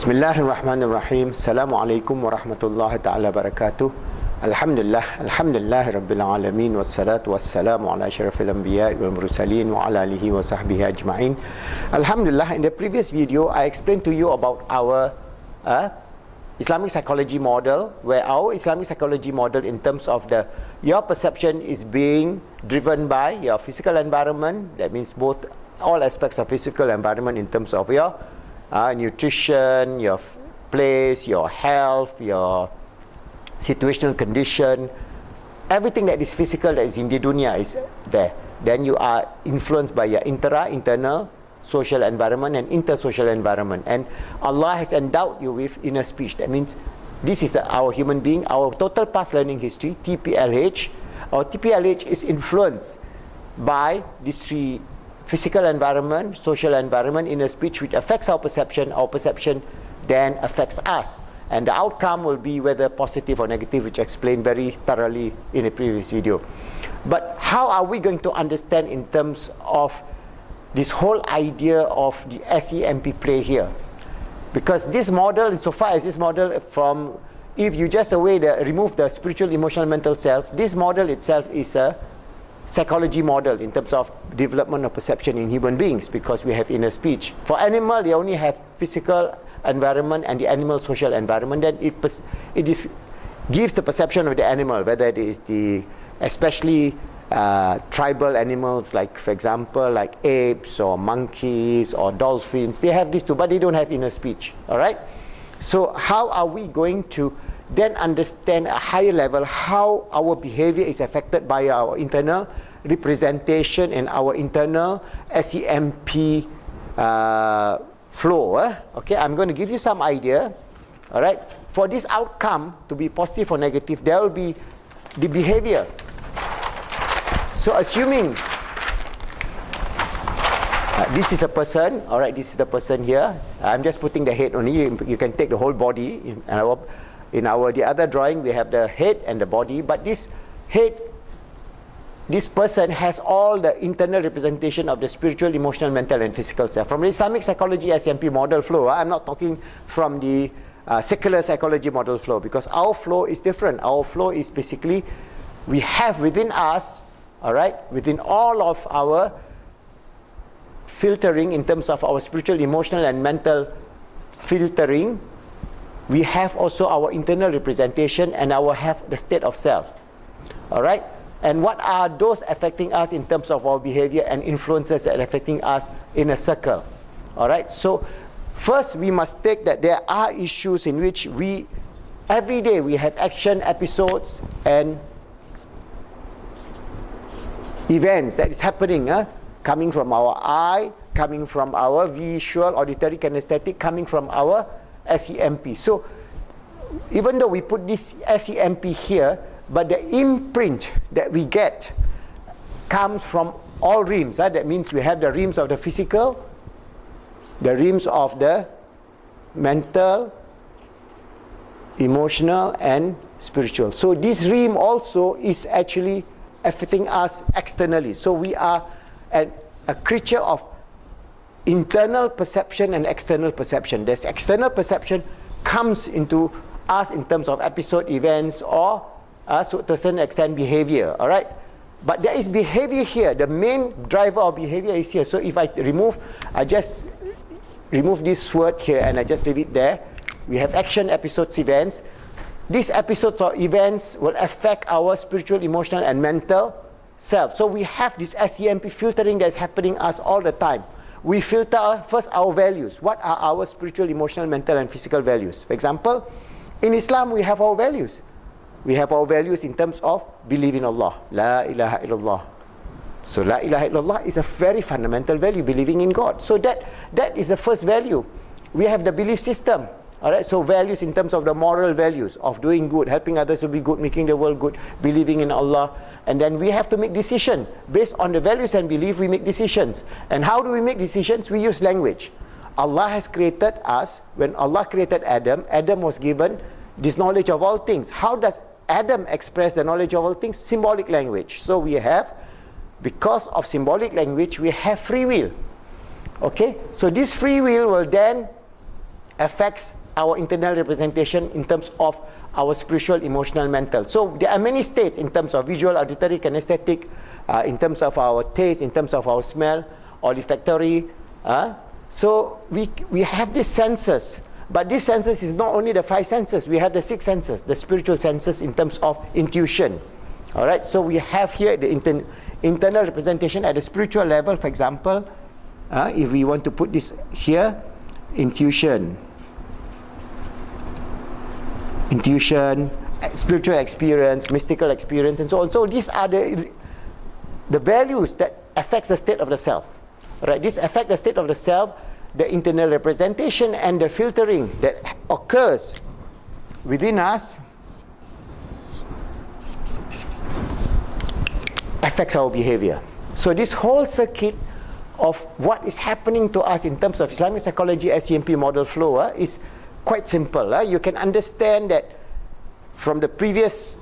Bismillahirrahmanirrahim. Assalamualaikum warahmatullahi ta'ala wabarakatuh. Alhamdulillah rabbil alamin wassalatu wassalamu ala asyrafil anbiya wal mursalin wa ala alihi wa sahbihi ajma'in. Alhamdulillah, in the previous video I explained to you about our Islamic psychology model, where our Islamic psychology model in terms of your perception is being driven by your physical environment. That means both all aspects of physical environment in terms of your nutrition, your place, your health, your situational condition, everything that is physical that is in the dunya is there. Then you are influenced by your internal social environment and intersocial environment, and Allah has endowed you with inner speech. That means this is our human being, our total past learning history, TPLH. Our TPLH is influenced by these three: physical environment, social environment, inner speech, which affects our perception then affects us, and the outcome will be whether positive or negative, which I explained very thoroughly in a previous video. But how are we going to understand in terms of this whole idea of the S.E.M.P play here? Because this model, insofar as this model, from if you just remove the spiritual, emotional, mental self, this model itself is a psychology model in terms of development of perception in human beings, because we have inner speech. For animal, they only have physical environment and the animal social environment. Then it gives the perception of the animal, whether it is especially tribal animals, like for example like apes or monkeys or dolphins. They have these two, but they don't have inner speech. All right. So how are we going to then understand a higher level how our behavior is affected by our internal representation and our internal S.E.M.P flow? Okay, I'm going to give you some idea. All right, for this outcome to be positive or negative, there will be the behavior. So assuming this is a person, all right, this is the person here. I'm just putting the head only. You can take the whole body. The other drawing, we have the head and the body, but this person has all the internal representation of the spiritual, emotional, mental, and physical self. From the Islamic psychology S.E.M.P model flow, I'm not talking from the secular psychology model flow, because our flow is different. Our flow is basically, we have within us, all right, within all of our filtering in terms of our spiritual, emotional, and mental filtering, we have also our internal representation and have the state of self. All right? And what are those affecting us in terms of our behavior and influences that are affecting us in a circle? All right? So first we must take that there are issues in which every day we have action episodes and events that is happening, coming from our eye, coming from our visual, auditory, kinesthetic, coming from our S.E.M.P. So even though we put this S.E.M.P here, but the imprint that we get comes from all realms. That means we have the realms of the physical, the realms of the mental, emotional, and spiritual. So this realm also is actually affecting us externally. So we are a creature of internal perception and external perception. This external perception comes into us in terms of episode, events, or to a certain extent behavior. All right, but there is behavior here. The main driver of behavior is here. So if I just remove this word here and I just leave it there, we have action, episodes, events. These episodes or events will affect our spiritual, emotional, and mental self. So we have this S.E.M.P filtering that is happening us all the time. We filter first our values. What are our spiritual, emotional, mental, and physical values? For example, in Islam, we have our values. We have our values in terms of believe in Allah. La ilaha illallah. So la ilaha illallah is a very fundamental value, believing in God. So that is the first value. We have the belief system. All right, so values in terms of the moral values of doing good, helping others to be good, making the world good, believing in Allah. And then we have to make decisions. Based on the values and belief, we make decisions. And how do we make decisions? We use language. Allah has created us. When Allah created Adam, Adam was given this knowledge of all things. How does Adam express the knowledge of all things? Symbolic language. So we have, because of symbolic language, we have free will. Okay, so this free will then affects our internal representation in terms of our spiritual, emotional, mental. So there are many states in terms of visual, auditory, kinesthetic, in terms of our taste, in terms of our smell, olfactory. So we have these senses. But these senses is not only the 5 senses. We have the 6 senses, the spiritual senses in terms of intuition. All right. So we have here the internal representation at the spiritual level. For example, if we want to put this here, intuition, spiritual experience, mystical experience, and so on. So these are the values that affects the state of the self. Right? This affect the state of the self, the internal representation, and the filtering that occurs within us affects our behavior. So this whole circuit of what is happening to us in terms of Islamic psychology S.E.M.P model flow is quite simple. You can understand that from the previous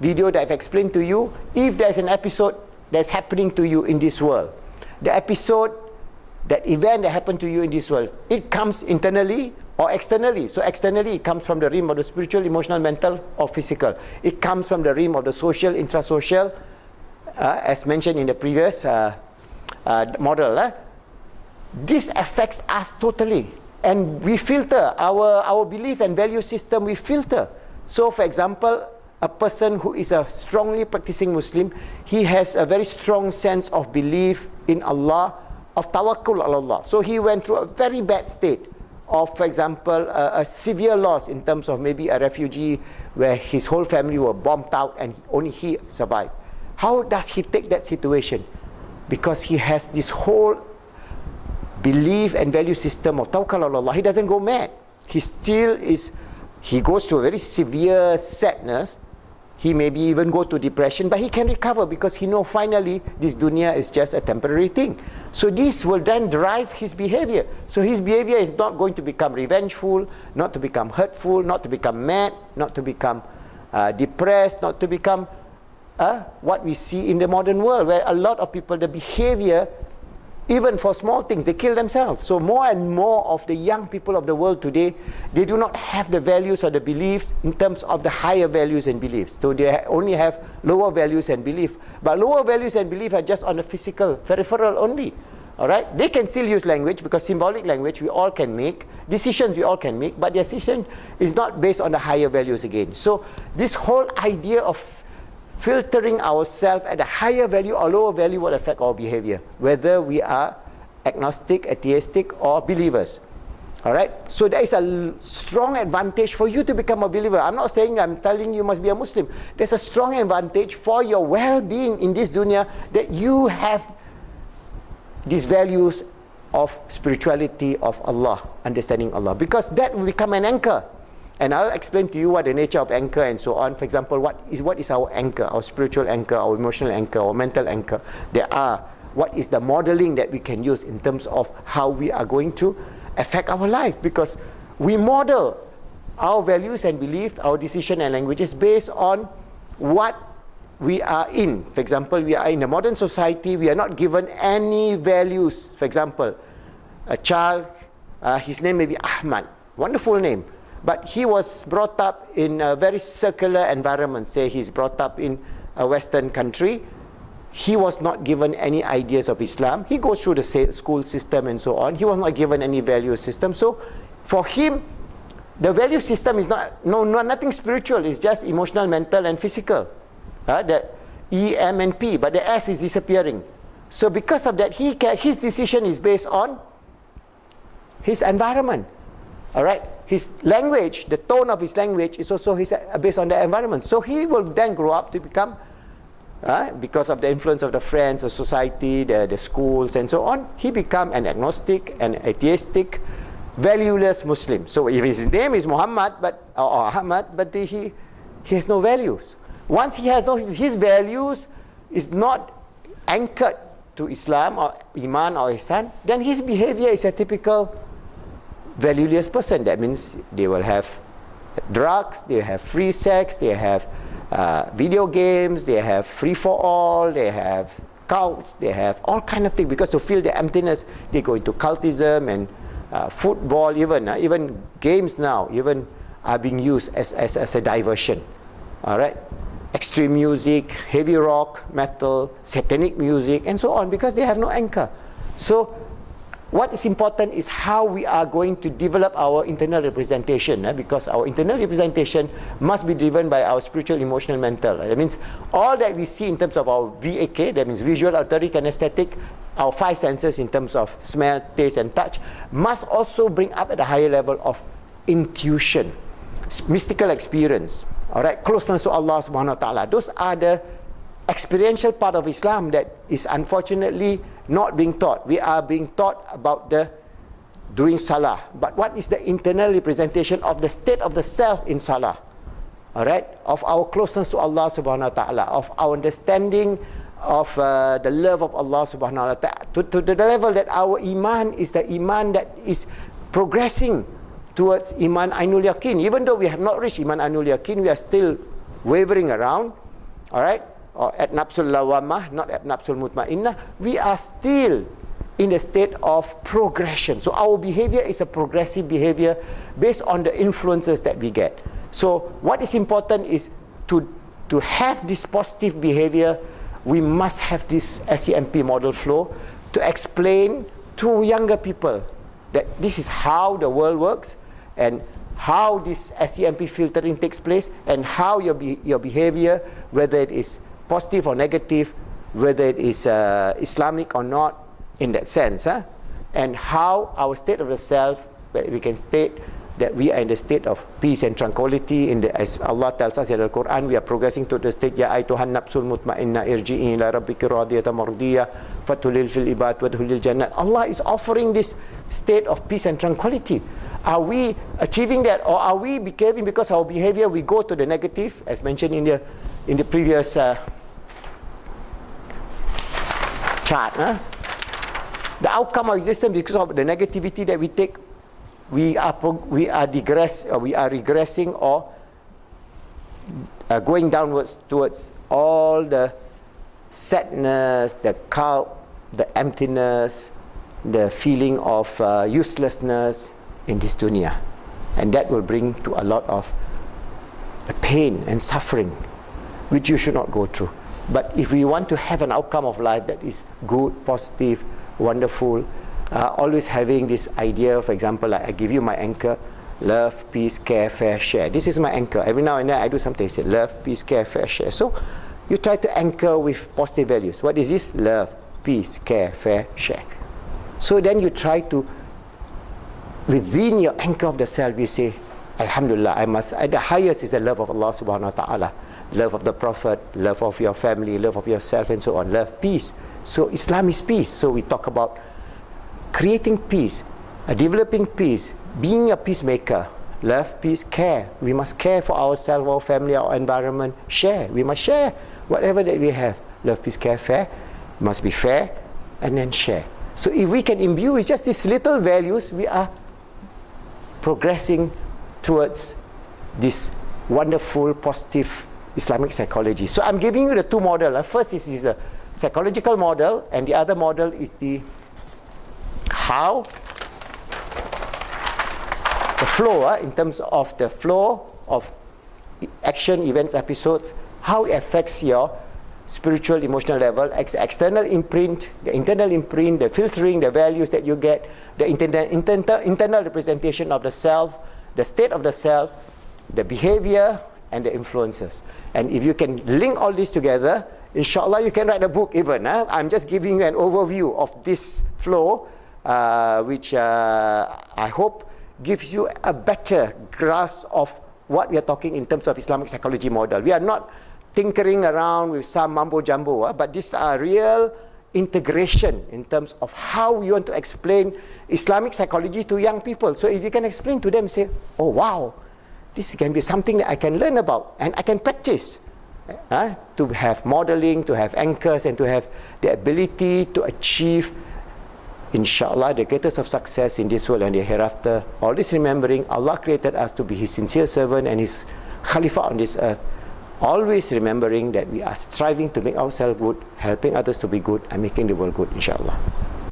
video that I've explained to you. If there's an episode that's happening to you in this world, the episode, that event that happened to you in this world, it comes internally or externally. So externally, it comes from the realm of the spiritual, emotional, mental, or physical. It comes from the realm of the social, intrasocial, as mentioned in the previous model. This affects us totally, and we filter our belief and value system. We filter. So, for example, a person who is a strongly practicing Muslim, he has a very strong sense of belief in Allah, of tawakkul ala Allah. So he went through a very bad state of, for example, a severe loss in terms of maybe a refugee where his whole family were bombed out and only he survived. How does he take that situation? Because he has this whole belief and value system of tawakkul ala Allah. He doesn't go mad. He goes through a very severe sadness. He maybe even go to depression, but he can recover because he knows finally this dunya is just a temporary thing. So this will then drive his behavior. So his behavior is not going to become revengeful, not to become hurtful, not to become mad, not to become depressed, not to become what we see in the modern world, where a lot of people, the behavior, even for small things, they kill themselves. So more and more of the young people of the world today, they do not have the values or the beliefs in terms of the higher values and beliefs. So they only have lower values and belief. But lower values and belief are just on the physical, peripheral only. All right? They can still use language, because symbolic language we all can make, decisions we all can make, but their decision is not based on the higher values again. So this whole idea of filtering ourselves at a higher value or lower value will affect our behavior, whether we are agnostic, atheistic, or believers. All right? So there is a strong advantage for you to become a believer. I'm not saying, I'm telling you must be a Muslim. There's a strong advantage for your well-being in this dunya that you have these values of spirituality, of Allah, understanding Allah, because that will become an anchor. And I'll explain to you what the nature of anchor and so on. For example, what is our anchor, our spiritual anchor, our emotional anchor, our mental anchor. What is the modeling that we can use in terms of how we are going to affect our life, because we model our values and beliefs, our decision and languages based on what we are in. For example, we are in a modern society, we are not given any values. For example, a child, his name may be Ahmad, wonderful name, but he was brought up in a very circular environment. Say he's brought up in a Western country. He was not given any ideas of Islam. He goes through the school system and so on. He was not given any value system. So for him, the value system is nothing spiritual. It's just emotional, mental, and physical. The E, M, and P. But the S is disappearing. So because of that, his decision is based on his environment. All right? His language, the tone of his language is also based on the environment. So he will then grow up to become, because of the influence of the friends, the society, the schools, and so on, he become an agnostic, an atheistic, valueless Muslim. So if his name is Muhammad, or Ahmad, but he has no values. Once he has his values is not anchored to Islam or Iman or Ihsan, then his behavior is a typical valueless person. That means they will have drugs, they have free sex, they have video games, they have free for all, they have cults, they have all kind of things, because to fill the emptiness they go into cultism and football, even games now, even are being used as a diversion. All right, extreme music, heavy rock, metal, satanic music, and so on, because they have no anchor. So what is important is how we are going to develop our internal representation, because our internal representation must be driven by our spiritual, emotional, mental. That means all that we see in terms of our VAK, that means visual, auditory, kinesthetic, our 5 senses in terms of smell, taste, and touch, must also bring up at a higher level of intuition, mystical experience, all right, closeness to Allah subhanahu wa ta'ala. Those are the experiential part of Islam that is unfortunately not being taught. We are being taught about the doing salah, but what is the internal representation of the state of the self in salah, all right, of our closeness to Allah subhanahu wa ta'ala, of our understanding of the love of Allah subhanahu wa ta'ala, to the level that our iman is the iman that is progressing towards iman ainul yaqin. Even though we have not reached iman ainul yaqin, we are still wavering around, all right, or at nafsul lawamah, not at nafsul mutmainnah. We are still in the state of progression. So our behavior is a progressive behavior based on the influences that we get. So what is important is to have this positive behavior, we must have this S.E.M.P model flow to explain to younger people that this is how the world works, and how this S.E.M.P filtering takes place, and how your behavior, whether it is positive or negative, whether it is Islamic or not, in that sense, and how our state of the self, we can state that we are in the state of peace and tranquility. As Allah tells us in the Quran, we are progressing to the state, Ya ayyatuhan nafsul mutma'inna irji'i ila rabbiki radiyatan mardiyah fatulil fil ibad wadhulil jannat. Allah is offering this state of peace and tranquility. Are we achieving that, or are we behaving because our behavior we go to the negative, as mentioned in the previous chart? The outcome of existence, because of the negativity that we take, we are regressing or going downwards towards all the sadness, the cult, the emptiness, the feeling of uselessness in this dunya, and that will bring to a lot of pain and suffering, which you should not go through. But if we want to have an outcome of life that is good, positive, wonderful, always having this idea, for example, like I give you my anchor, love, peace, care, fair, share. This is my anchor. Every now and then I do something, I say love, peace, care, fair, share. So you try to anchor with positive values. What is this? Love, peace, care, fair, share. So then you try to, within your anchor of the self, you say, Alhamdulillah, I must, at the highest is the love of Allah subhanahu wa ta'ala, love of the Prophet, love of your family, love of yourself, and so on. Love, peace. So Islam is peace. So we talk about creating peace, developing peace, being a peacemaker. Love, peace, care. We must care for ourselves, our family, our environment. Share. We must share whatever that we have. Love, peace, care, fair. Must be fair, and then share. So if we can imbue with just these little values, we are progressing towards this wonderful, positive Islamic psychology. So I'm giving you the two models. First is a psychological model, and the other model is the how, the flow, in terms of the flow of action, events, episodes, how it affects your spiritual, emotional level, external imprint, the internal imprint, the filtering, the values that you get, the internal representation of the self, the state of the self, the behavior, and the influences. And if you can link all this together, inshallah, you can write a book even. I'm just giving you an overview of this flow, which I hope gives you a better grasp of what we are talking in terms of Islamic psychology model. We are not tinkering around with some mumbo-jumbo, but these are real integration in terms of how we want to explain Islamic psychology to young people. So if you can explain to them, say, oh wow, this can be something that I can learn about and I can practice. To have modeling, to have anchors, and to have the ability to achieve, inshallah, the greatest of success in this world and the hereafter. Always remembering Allah created us to be His sincere servant and His Khalifa on this earth. Always remembering that we are striving to make ourselves good, helping others to be good, and making the world good, inshallah.